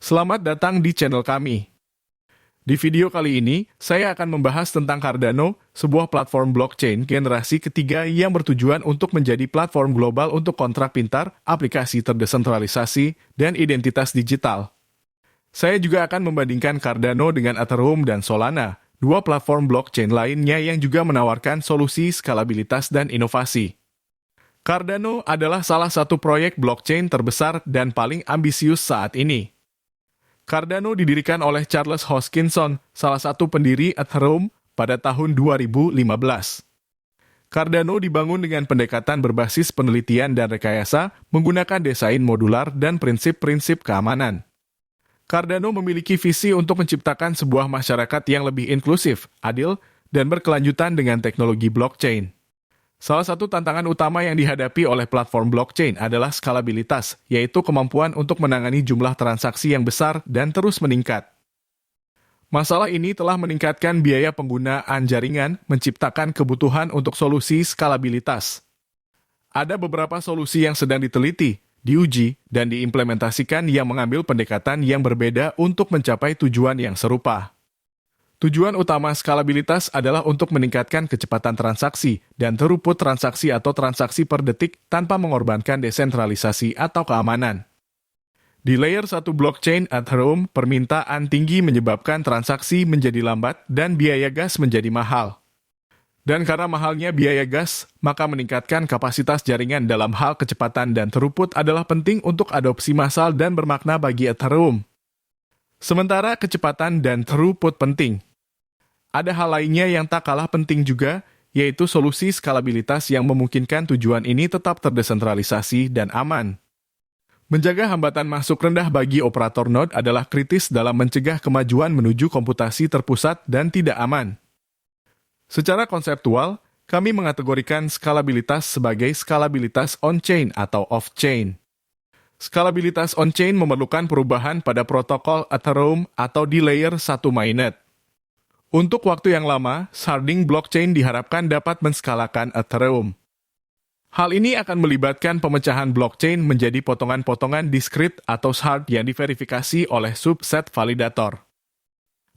Selamat datang di channel kami. Di video kali ini, saya akan membahas tentang Cardano, sebuah platform blockchain generasi ketiga yang bertujuan untuk menjadi platform global untuk kontrak pintar, aplikasi terdesentralisasi, dan identitas digital. Saya juga akan membandingkan Cardano dengan Ethereum dan Solana, dua platform blockchain lainnya yang juga menawarkan solusi skalabilitas dan inovasi. Cardano adalah salah satu proyek blockchain terbesar dan paling ambisius saat ini. Cardano didirikan oleh Charles Hoskinson, salah satu pendiri Ethereum, pada tahun 2015. Cardano dibangun dengan pendekatan berbasis penelitian dan rekayasa, menggunakan desain modular dan prinsip-prinsip keamanan. Cardano memiliki visi untuk menciptakan sebuah masyarakat yang lebih inklusif, adil, dan berkelanjutan dengan teknologi blockchain. Salah satu tantangan utama yang dihadapi oleh platform blockchain adalah skalabilitas, yaitu kemampuan untuk menangani jumlah transaksi yang besar dan terus meningkat. Masalah ini telah meningkatkan biaya penggunaan jaringan, menciptakan kebutuhan untuk solusi skalabilitas. Ada beberapa solusi yang sedang diteliti, diuji, dan diimplementasikan yang mengambil pendekatan yang berbeda untuk mencapai tujuan yang serupa. Tujuan utama skalabilitas adalah untuk meningkatkan kecepatan transaksi dan throughput transaksi atau transaksi per detik tanpa mengorbankan desentralisasi atau keamanan. Di layer 1 blockchain Ethereum, permintaan tinggi menyebabkan transaksi menjadi lambat dan biaya gas menjadi mahal. Dan karena mahalnya biaya gas, maka meningkatkan kapasitas jaringan dalam hal kecepatan dan throughput adalah penting untuk adopsi massal dan bermakna bagi Ethereum. Sementara kecepatan dan throughput penting. Ada hal lainnya yang tak kalah penting juga, yaitu solusi skalabilitas yang memungkinkan tujuan ini tetap terdesentralisasi dan aman. Menjaga hambatan masuk rendah bagi operator node adalah kritis dalam mencegah kemajuan menuju komputasi terpusat dan tidak aman. Secara konseptual, kami mengategorikan skalabilitas sebagai skalabilitas on-chain atau off-chain. Skalabilitas on-chain memerlukan perubahan pada protokol Ethereum atau di layer 1 mainnet. Untuk waktu yang lama, sharding blockchain diharapkan dapat menskalakan Ethereum. Hal ini akan melibatkan pemecahan blockchain menjadi potongan-potongan diskrit atau shard yang diverifikasi oleh subset validator.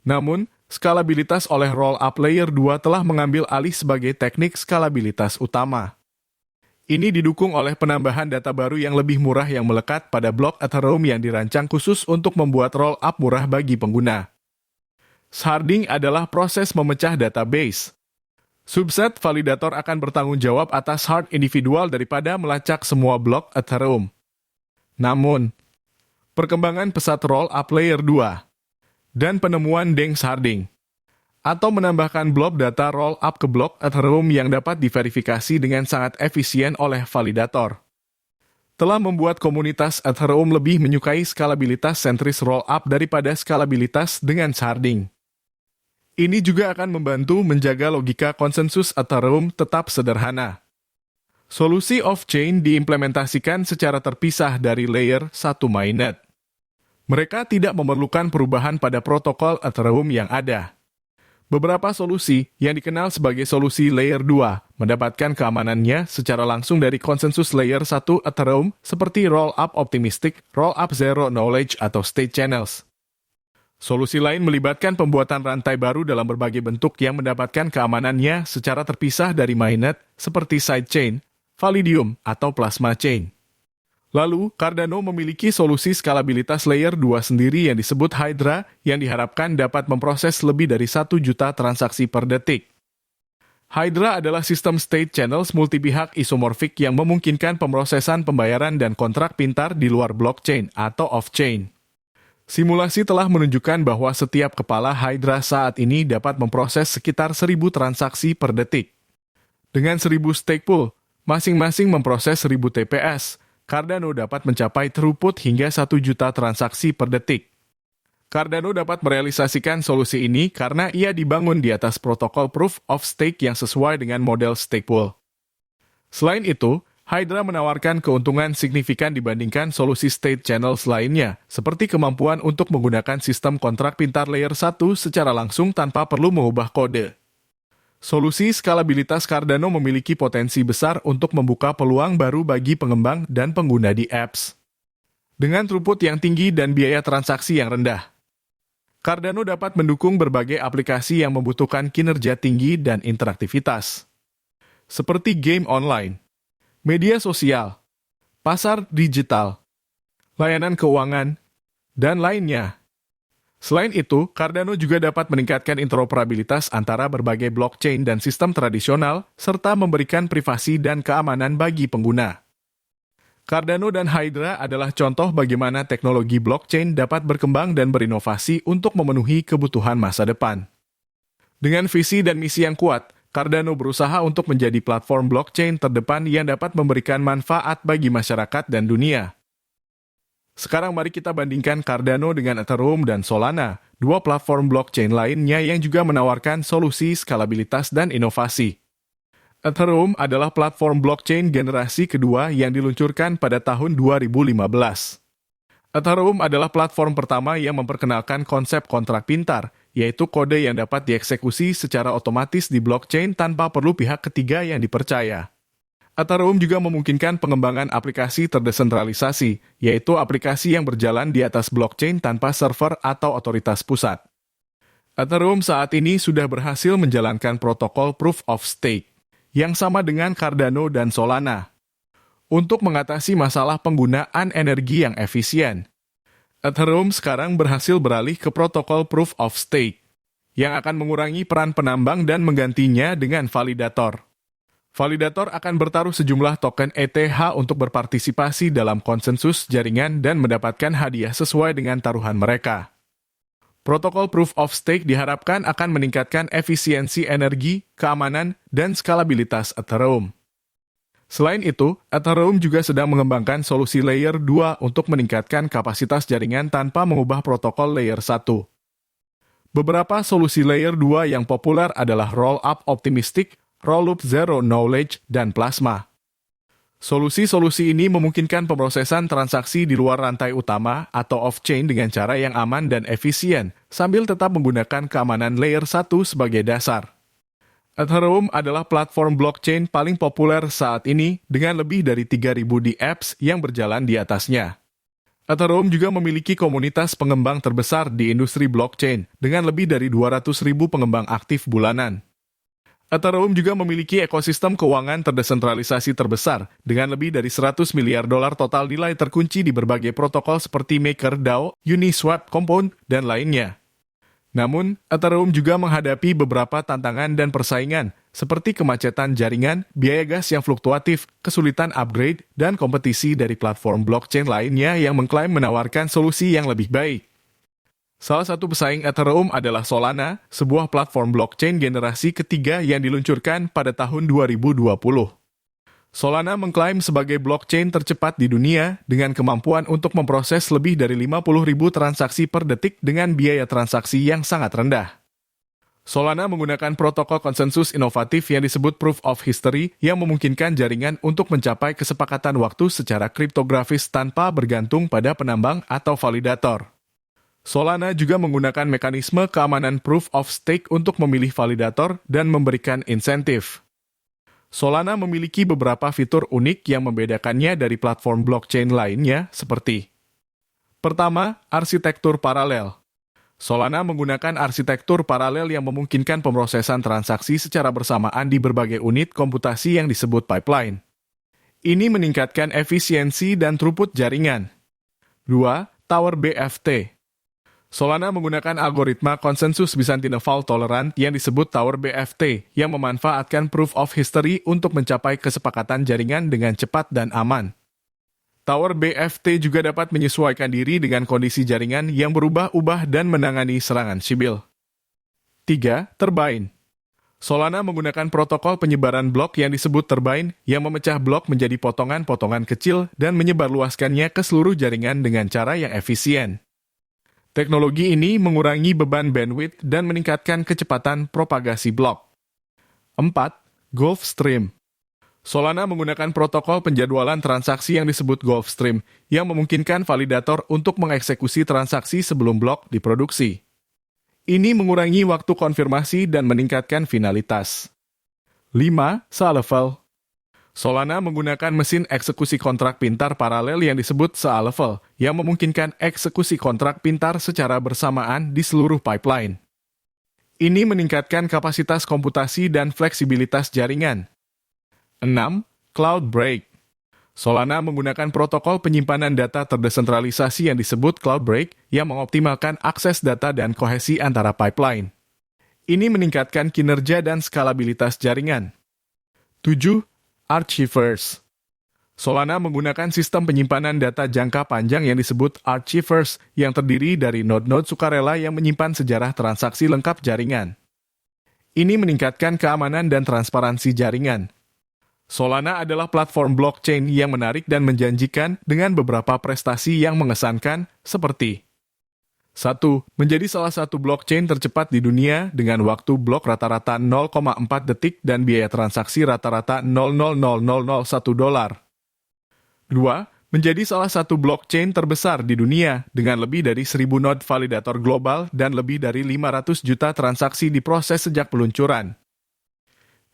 Namun, skalabilitas oleh roll-up layer 2 telah mengambil alih sebagai teknik skalabilitas utama. Ini didukung oleh penambahan data baru yang lebih murah yang melekat pada blok Ethereum yang dirancang khusus untuk membuat roll-up murah bagi pengguna. Sharding adalah proses memecah database. Subset validator akan bertanggung jawab atas shard individual daripada melacak semua blok Ethereum. Namun, perkembangan pesat roll-up layer 2 dan penemuan Deng sharding atau menambahkan blob data roll-up ke blok Ethereum yang dapat diverifikasi dengan sangat efisien oleh validator, telah membuat komunitas Ethereum lebih menyukai skalabilitas sentris roll-up daripada skalabilitas dengan sharding. Ini juga akan membantu menjaga logika konsensus Ethereum tetap sederhana. Solusi off-chain diimplementasikan secara terpisah dari layer 1 mainnet. Mereka tidak memerlukan perubahan pada protokol Ethereum yang ada. Beberapa solusi yang dikenal sebagai solusi layer 2 mendapatkan keamanannya secara langsung dari konsensus layer 1 Ethereum seperti roll-up optimistic, roll-up zero knowledge atau state channels. Solusi lain melibatkan pembuatan rantai baru dalam berbagai bentuk yang mendapatkan keamanannya secara terpisah dari mainnet seperti sidechain, Validium, atau plasma chain. Lalu, Cardano memiliki solusi skalabilitas layer 2 sendiri yang disebut Hydra yang diharapkan dapat memproses lebih dari 1 juta transaksi per detik. Hydra adalah sistem state channels multipihak isomorfik yang memungkinkan pemrosesan pembayaran dan kontrak pintar di luar blockchain atau off-chain. Simulasi telah menunjukkan bahwa setiap kepala Hydra saat ini dapat memproses sekitar 1.000 transaksi per detik. Dengan 1.000 stake pool, masing-masing memproses 1.000 TPS, Cardano dapat mencapai throughput hingga 1 juta transaksi per detik. Cardano dapat merealisasikan solusi ini karena ia dibangun di atas protokol Proof of Stake yang sesuai dengan model stake pool. Selain itu, Hydra menawarkan keuntungan signifikan dibandingkan solusi state channels lainnya, seperti kemampuan untuk menggunakan sistem kontrak pintar layer 1 secara langsung tanpa perlu mengubah kode. Solusi skalabilitas Cardano memiliki potensi besar untuk membuka peluang baru bagi pengembang dan pengguna di apps. dengan throughput yang tinggi dan biaya transaksi yang rendah. Cardano dapat mendukung berbagai aplikasi yang membutuhkan kinerja tinggi dan interaktivitas, seperti game online, media sosial, pasar digital, layanan keuangan, dan lainnya. Selain itu, Cardano juga dapat meningkatkan interoperabilitas antara berbagai blockchain dan sistem tradisional, serta memberikan privasi dan keamanan bagi pengguna. Cardano dan Hydra adalah contoh bagaimana teknologi blockchain dapat berkembang dan berinovasi untuk memenuhi kebutuhan masa depan. Dengan visi dan misi yang kuat, Cardano berusaha untuk menjadi platform blockchain terdepan yang dapat memberikan manfaat bagi masyarakat dan dunia. Sekarang mari kita bandingkan Cardano dengan Ethereum dan Solana, dua platform blockchain lainnya yang juga menawarkan solusi skalabilitas dan inovasi. Ethereum adalah platform blockchain generasi kedua yang diluncurkan pada tahun 2015. Ethereum adalah platform pertama yang memperkenalkan konsep kontrak pintar, yaitu kode yang dapat dieksekusi secara otomatis di blockchain tanpa perlu pihak ketiga yang dipercaya. Ethereum juga memungkinkan pengembangan aplikasi terdesentralisasi, yaitu aplikasi yang berjalan di atas blockchain tanpa server atau otoritas pusat. Ethereum saat ini sudah berhasil menjalankan protokol Proof of Stake, yang sama dengan Cardano dan Solana, untuk mengatasi masalah penggunaan energi yang efisien. Ethereum sekarang berhasil beralih ke protokol Proof of Stake, yang akan mengurangi peran penambang dan menggantinya dengan validator. Validator akan bertaruh sejumlah token ETH untuk berpartisipasi dalam konsensus jaringan dan mendapatkan hadiah sesuai dengan taruhan mereka. Protokol Proof of Stake diharapkan akan meningkatkan efisiensi energi, keamanan, dan skalabilitas Ethereum. Selain itu, Ethereum juga sedang mengembangkan solusi Layer 2 untuk meningkatkan kapasitas jaringan tanpa mengubah protokol Layer 1. Beberapa solusi Layer 2 yang populer adalah Rollup Optimistic, Rollup Zero Knowledge, dan Plasma. Solusi-solusi ini memungkinkan pemrosesan transaksi di luar rantai utama atau off-chain dengan cara yang aman dan efisien, sambil tetap menggunakan keamanan Layer 1 sebagai dasar. Ethereum adalah platform blockchain paling populer saat ini dengan lebih dari 3.000 dApps yang berjalan di atasnya. Ethereum juga memiliki komunitas pengembang terbesar di industri blockchain dengan lebih dari 200.000 pengembang aktif bulanan. Ethereum juga memiliki ekosistem keuangan terdesentralisasi terbesar dengan lebih dari $100 miliar total nilai terkunci di berbagai protokol seperti MakerDAO, Uniswap, Compound, dan lainnya. Namun, Ethereum juga menghadapi beberapa tantangan dan persaingan, seperti kemacetan jaringan, biaya gas yang fluktuatif, kesulitan upgrade, dan kompetisi dari platform blockchain lainnya yang mengklaim menawarkan solusi yang lebih baik. Salah satu pesaing Ethereum adalah Solana, sebuah platform blockchain generasi ketiga yang diluncurkan pada tahun 2020. Solana mengklaim sebagai blockchain tercepat di dunia dengan kemampuan untuk memproses lebih dari 50.000 transaksi per detik dengan biaya transaksi yang sangat rendah. Solana menggunakan protokol konsensus inovatif yang disebut Proof of History yang memungkinkan jaringan untuk mencapai kesepakatan waktu secara kriptografis tanpa bergantung pada penambang atau validator. Solana juga menggunakan mekanisme keamanan Proof of Stake untuk memilih validator dan memberikan insentif. Solana memiliki beberapa fitur unik yang membedakannya dari platform blockchain lainnya seperti: pertama, arsitektur paralel. Solana menggunakan arsitektur paralel yang memungkinkan pemrosesan transaksi secara bersamaan di berbagai unit komputasi yang disebut pipeline. Ini meningkatkan efisiensi dan throughput jaringan. 2. Tower BFT. Solana menggunakan algoritma konsensus Byzantine Fault Tolerant yang disebut Tower BFT yang memanfaatkan Proof of History untuk mencapai kesepakatan jaringan dengan cepat dan aman. Tower BFT juga dapat menyesuaikan diri dengan kondisi jaringan yang berubah-ubah dan menangani serangan sibil. 3. Turbine. Solana menggunakan protokol penyebaran blok yang disebut turbine yang memecah blok menjadi potongan-potongan kecil dan menyebarluaskannya ke seluruh jaringan dengan cara yang efisien. Teknologi ini mengurangi beban bandwidth dan meningkatkan kecepatan propagasi blok. 4. Gulfstream. Solana menggunakan protokol penjadwalan transaksi yang disebut Gulfstream yang memungkinkan validator untuk mengeksekusi transaksi sebelum blok diproduksi. Ini mengurangi waktu konfirmasi dan meningkatkan finalitas. 5. Scalable. Solana menggunakan mesin eksekusi kontrak pintar paralel yang disebut SEA-level, yang memungkinkan eksekusi kontrak pintar secara bersamaan di seluruh pipeline. Ini meningkatkan kapasitas komputasi dan fleksibilitas jaringan. 6. Cloud Break. Solana menggunakan protokol penyimpanan data terdesentralisasi yang disebut Cloud Break yang mengoptimalkan akses data dan kohesi antara pipeline. Ini meningkatkan kinerja dan skalabilitas jaringan. 7. Archiverse. Solana menggunakan sistem penyimpanan data jangka panjang yang disebut Archiverse yang terdiri dari node-node sukarela yang menyimpan sejarah transaksi lengkap jaringan. Ini meningkatkan keamanan dan transparansi jaringan. Solana adalah platform blockchain yang menarik dan menjanjikan dengan beberapa prestasi yang mengesankan seperti 1. Menjadi salah satu blockchain tercepat di dunia dengan waktu blok rata-rata 0,4 detik dan biaya transaksi rata-rata $0,00001. 2. Menjadi salah satu blockchain terbesar di dunia dengan lebih dari 1.000 node validator global dan lebih dari 500 juta transaksi diproses sejak peluncuran.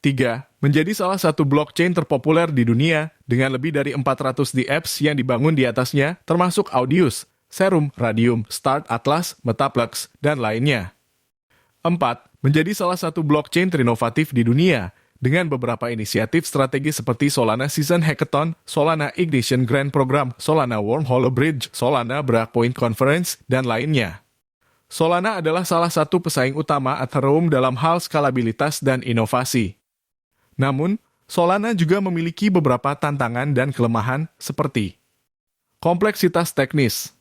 3. Menjadi salah satu blockchain terpopuler di dunia dengan lebih dari 400 dApps yang dibangun di atasnya, termasuk Audius, Serum, Radium, Start, Atlas, Metaplex, dan lainnya. 4. Menjadi salah satu blockchain terinovatif di dunia dengan beberapa inisiatif strategis seperti Solana Season Hackathon, Solana Ignition Grand Program, Solana Wormhole Bridge, Solana Breakpoint Conference, dan lainnya. Solana adalah salah satu pesaing utama Ethereum dalam hal skalabilitas dan inovasi. Namun, Solana juga memiliki beberapa tantangan dan kelemahan seperti kompleksitas teknis.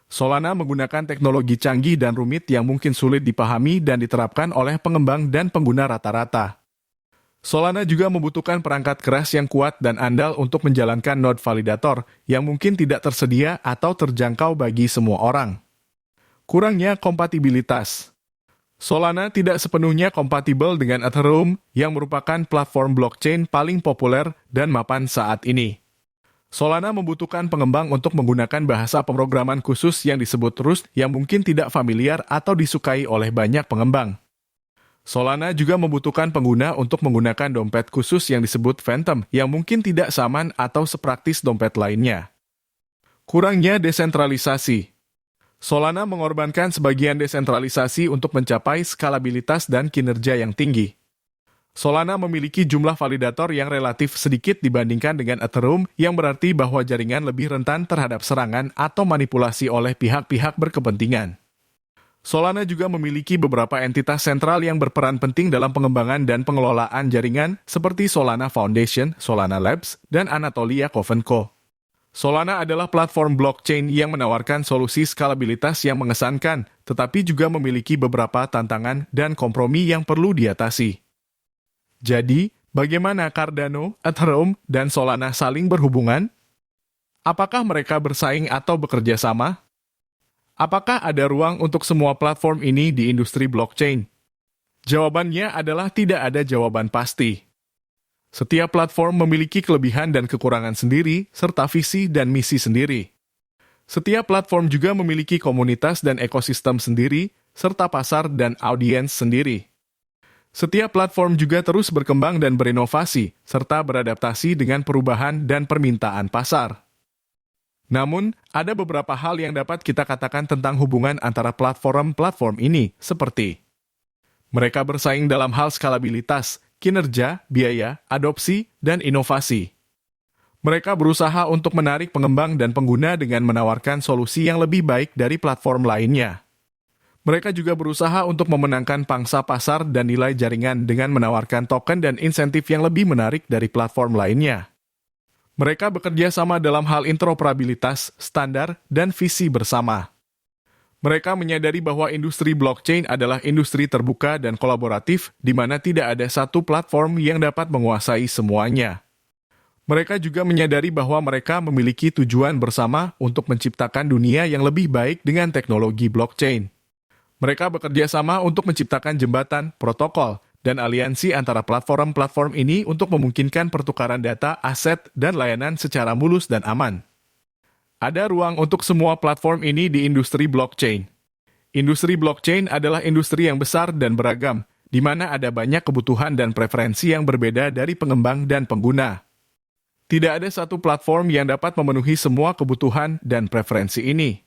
Solana menggunakan teknologi canggih dan rumit yang mungkin sulit dipahami dan diterapkan oleh pengembang dan pengguna rata-rata. Solana juga membutuhkan perangkat keras yang kuat dan andal untuk menjalankan node validator yang mungkin tidak tersedia atau terjangkau bagi semua orang. Kurangnya kompatibilitas. Solana tidak sepenuhnya kompatibel dengan Ethereum yang merupakan platform blockchain paling populer dan mapan saat ini. Solana membutuhkan pengembang untuk menggunakan bahasa pemrograman khusus yang disebut Rust yang mungkin tidak familiar atau disukai oleh banyak pengembang. Solana juga membutuhkan pengguna untuk menggunakan dompet khusus yang disebut Phantom yang mungkin tidak sama atau sepraktis dompet lainnya. Kurangnya desentralisasi. Solana mengorbankan sebagian desentralisasi untuk mencapai skalabilitas dan kinerja yang tinggi. Solana memiliki jumlah validator yang relatif sedikit dibandingkan dengan Ethereum yang berarti bahwa jaringan lebih rentan terhadap serangan atau manipulasi oleh pihak-pihak berkepentingan. Solana juga memiliki beberapa entitas sentral yang berperan penting dalam pengembangan dan pengelolaan jaringan seperti Solana Foundation, Solana Labs, dan Anatolia Coven Co. Solana adalah platform blockchain yang menawarkan solusi skalabilitas yang mengesankan, tetapi juga memiliki beberapa tantangan dan kompromi yang perlu diatasi. Jadi, bagaimana Cardano, Ethereum, dan Solana saling berhubungan? Apakah mereka bersaing atau bekerja sama? Apakah ada ruang untuk semua platform ini di industri blockchain? Jawabannya adalah tidak ada jawaban pasti. Setiap platform memiliki kelebihan dan kekurangan sendiri, serta visi dan misi sendiri. Setiap platform juga memiliki komunitas dan ekosistem sendiri, serta pasar dan audiens sendiri. Setiap platform juga terus berkembang dan berinovasi, serta beradaptasi dengan perubahan dan permintaan pasar. Namun, ada beberapa hal yang dapat kita katakan tentang hubungan antara platform-platform ini, seperti mereka bersaing dalam hal skalabilitas, kinerja, biaya, adopsi, dan inovasi. Mereka berusaha untuk menarik pengembang dan pengguna dengan menawarkan solusi yang lebih baik dari platform lainnya. Mereka juga berusaha untuk memenangkan pangsa pasar dan nilai jaringan dengan menawarkan token dan insentif yang lebih menarik dari platform lainnya. Mereka bekerja sama dalam hal interoperabilitas, standar, dan visi bersama. Mereka menyadari bahwa industri blockchain adalah industri terbuka dan kolaboratif, di mana tidak ada satu platform yang dapat menguasai semuanya. Mereka juga menyadari bahwa mereka memiliki tujuan bersama untuk menciptakan dunia yang lebih baik dengan teknologi blockchain. Mereka bekerja sama untuk menciptakan jembatan, protokol, dan aliansi antara platform-platform ini untuk memungkinkan pertukaran data, aset, dan layanan secara mulus dan aman. Ada ruang untuk semua platform ini di industri blockchain. Industri blockchain adalah industri yang besar dan beragam, di mana ada banyak kebutuhan dan preferensi yang berbeda dari pengembang dan pengguna. Tidak ada satu platform yang dapat memenuhi semua kebutuhan dan preferensi ini.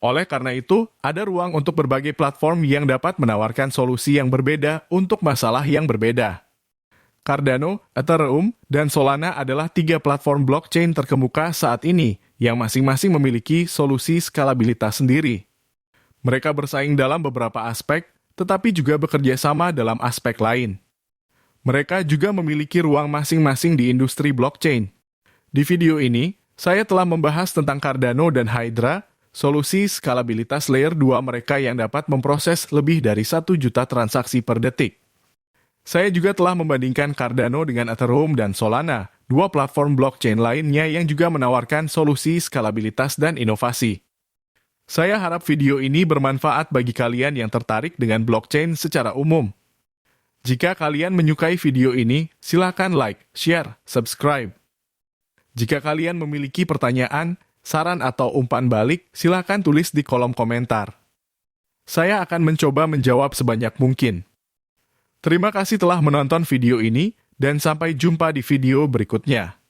Oleh karena itu, ada ruang untuk berbagai platform yang dapat menawarkan solusi yang berbeda untuk masalah yang berbeda. Cardano, Ethereum, dan Solana adalah 3 platform blockchain terkemuka saat ini yang masing-masing memiliki solusi skalabilitas sendiri. Mereka bersaing dalam beberapa aspek, tetapi juga bekerja sama dalam aspek lain. Mereka juga memiliki ruang masing-masing di industri blockchain. Di video ini, saya telah membahas tentang Cardano dan Hydra, solusi skalabilitas layer 2 mereka yang dapat memproses lebih dari 1 juta transaksi per detik. Saya juga telah membandingkan Cardano dengan Ethereum dan Solana, 2 platform blockchain lainnya yang juga menawarkan solusi skalabilitas dan inovasi. Saya harap video ini bermanfaat bagi kalian yang tertarik dengan blockchain secara umum. Jika kalian menyukai video ini, silakan like, share, subscribe. Jika kalian memiliki pertanyaan, saran atau umpan balik, silakan tulis di kolom komentar. Saya akan mencoba menjawab sebanyak mungkin. Terima kasih telah menonton video ini, dan sampai jumpa di video berikutnya.